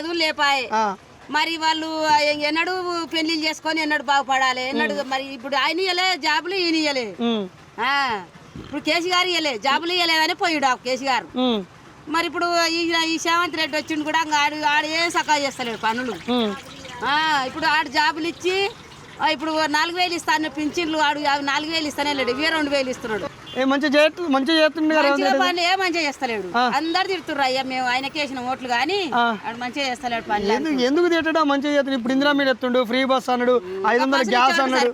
చదువు లేపాయి మరి వాళ్ళు ఎన్నడూ పెళ్లిళ్ళు చేసుకొని ఎన్నడూ బాగుపడాలి ఎన్నడూ మరి ఇప్పుడు ఆయన ఇయ్యలే జాబులు ఈయన ఇయ్యలే ఇప్పుడు కేసీఆర్ ఇయ్యలే జాబులు ఇయ్యలేదని పోయాడు కేసీఆర్ మరి ఇప్పుడు ఈ సేవంత్ రెడ్డి వచ్చిండు కూడా ఆడు ఏం సకా చేస్తలేడు పనులు ఇప్పుడు ఆడు జాబులు ఇచ్చి ఇప్పుడు 4,000 ఇస్తాను పింఛన్లు ఆడు 4,000 ఇస్తానే లేడు 2,000 ఇస్తున్నాడు మంచిగా పనులు ఏ మంచిగా చేస్తలేడు అందరు తిడుతుర్రు అయ్యా మేము ఆయనకి వేసిన ఓట్లు కానీ ఆడు మంచిగా చేస్తలేడు పనులు ఎందుకు తిట్టడా మంచిగా చేస్తాడు ఇప్పుడు ఇందిరా మీద ఎత్తుండు ఫ్రీ బస్ అన్నాడు 500 గ్యాస్ అన్నాడు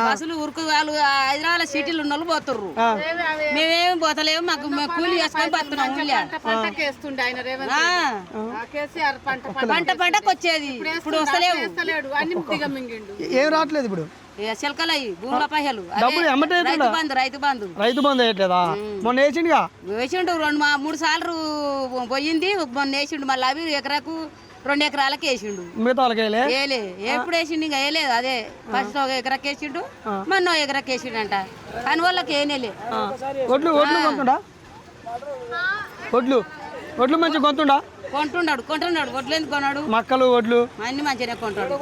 బస్సులు ఉరుకు వాళ్ళు హైదరాబాద్ సిటీలు ఉన్న వాళ్ళు పోతుర్రు మేమేమి పోతలేము మాకు కూలి చేసుకొని బతున్నాం పంటకు వచ్చేది ఇప్పుడు వస్తలేవు ఏం రావట్లేదు ఇప్పుడు చిలకలయ్యి భూముల పైసలు రైతు బంధు వేయట్లేదా మొన్న వేసిండుగా వేసిండు 2-3 సార్లు పోయింది మొన్న వేసిండు మళ్ళీ అవి ఎకరాకు 2 ఎకరాలకు వేసిండు మిగతా వేయలే ఎప్పుడు వేసిండు ఇంకా వేయలేదు అదే ఫస్ట్ 1 ఎకరాకి వేసిండు మొన్న 1 ఎకరాకి వేసిండు అంట కానీ వాళ్ళకి ఏనేలే ఒడ్లు మంచిగా కొంటున్నాడు వడ్లు ఎందుకు కొన్నాడు మక్కలు ఒడ్లు అన్ని మంచిగానే కొంటాడు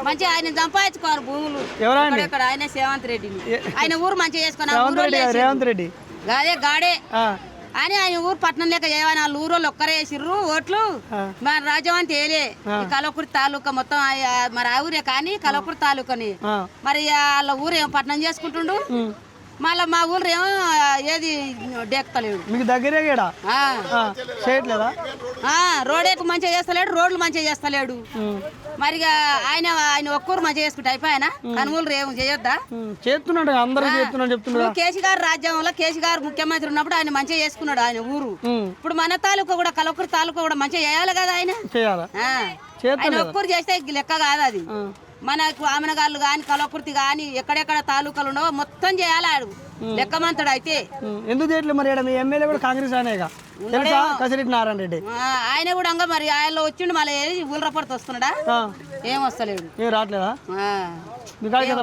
మంచిగా ఆయన సంపాదించుకోరు భూములు ఇక్కడ ఆయన సేవంత్ రెడ్డిని ఆయన ఊరు మంచిగా చేసుకున్నారు రేవంత్ రెడ్డి అదే గాడే అని ఆయన ఊరు పట్టణం లేక ఏమైనా వాళ్ళ ఊరోళ్ళు ఒక్కరే వేసిర్రు ఓట్లు మన రాజ్యం అంతా వేయలే కలవకుర్తి తాలూకా మొత్తం మరి ఆ ఊరే కానీ కలవకుర్తి తాలూకాని మరి వాళ్ళ ఊరు ఏం పట్టణం చేసుకుంటుండు మళ్ళా మా ఊళ్ళో ఏమో ఏది డెక్కలేడు మీకు దగ్గరే చేయట్లేదా రోడ్ ఎక్కువ మంచిగా చేస్తలేడు రోడ్లు మంచిగా చేస్తలేడు మరి ఆయన ఒక్కరు మంచిగా చేసుకుంటే అయిపోయానా కనుమూలు ఏమో చేయొద్దా చేస్తున్నాడు అందరూ చెప్తున్నాడు కేసీఆర్ రాజ్యంలో కేసీఆర్ ముఖ్యమంత్రి ఉన్నప్పుడు ఆయన మంచిగా చేసుకున్నాడు ఆయన ఊరు ఇప్పుడు మన తాలూకా కూడా కలవకుర్తి తాలూకా కూడా మంచిగా చేయాలి కదా ఆయన ఒక్కరు చేస్తే లెక్క కాదు అది మనకు ఆమెనగాళ్ళు కానీ కలవకుర్తి కానీ ఎక్కడెక్కడ తాలూకాలు ఉండవో మొత్తం చేయాలి ఆడు లెక్కమంతుడు అయితే ఎందుకు చేయట్లేదు మరి మీ ఎమ్మెల్యే కూడా కాంగ్రెస్ ఆయనేగా తెలుసా కసిరెడ్డి నారాయణ రెడ్డి ఆయన కూడా అంగా మరి ఆయన వచ్చిండు మళ్ళీ ఊళ్ళపడితే వస్తున్నాడా ఏం వస్తలేడు ఏం రావట్లేదా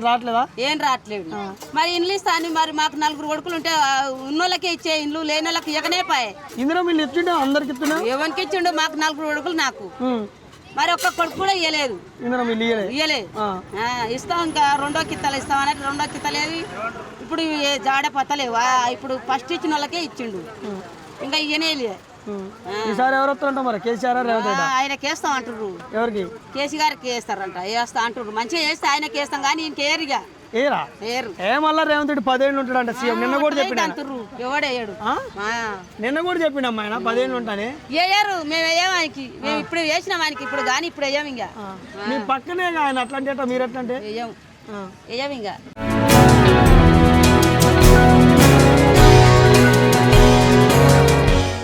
రావట్లేదా ఏం రావట్లేదు మరి ఇండ్లు ఇస్తాను మరి మాకు 4 కొడుకులు ఉంటే ఉన్నోళ్ళకే ఇచ్చే ఇండ్లు లేని వాళ్ళకి ఇవ్వకనే పాయే ఇందులో మీరు ఇచ్చిండు అందరికి ఇస్తున్నా ఎవరికి ఇచ్చిండు మాకు 4 కొడుకులు నాకు మరి ఒక్క కొడుకు కూడా ఇయ్యలేదు ఇయ్యలేదు ఇస్తాం ఇంకా 2వ కిత్తలు ఇస్తాం అన్నట్టు 2వ కిత్తలేవి ఇప్పుడు జాడ పత్తలేవు ఇప్పుడు ఫస్ట్ ఇచ్చిన వాళ్ళకే ఇచ్చిండు ఇంకా ఇయ్యనేలే ఈసారి ఎవరు వస్తారంట మరి కేసీఆర్ ఆయనకి వేస్తాం అంటుర్రు ఎవరికి కేసీఆర్కి వేస్తారంట వేస్తా అంటుర్రు మంచిగా వేస్తే ఆయనకి వేస్తాం కానీ ఈయనకి ఏరిగా ఏమల్లా రేవంత్ రెడ్డి 10 ఏళ్ళు ఉంటాడంట సీఎం నిన్న కూడా చెప్పిన ఎవడేయాడు నిన్న కూడా చెప్పిండమ్మా ఆయన 10 ఏళ్ళు ఉంటానే వేయరు మేము వేయం ఆయనకి మేము ఇప్పుడు వేసినాం ఆయనకి ఇప్పుడు కానీ ఇప్పుడు వేయం ఇంకా మీ పక్కనే ఆయన అట్లా అంటే మీరు ఎట్లా అంటే వేయం ఇంకా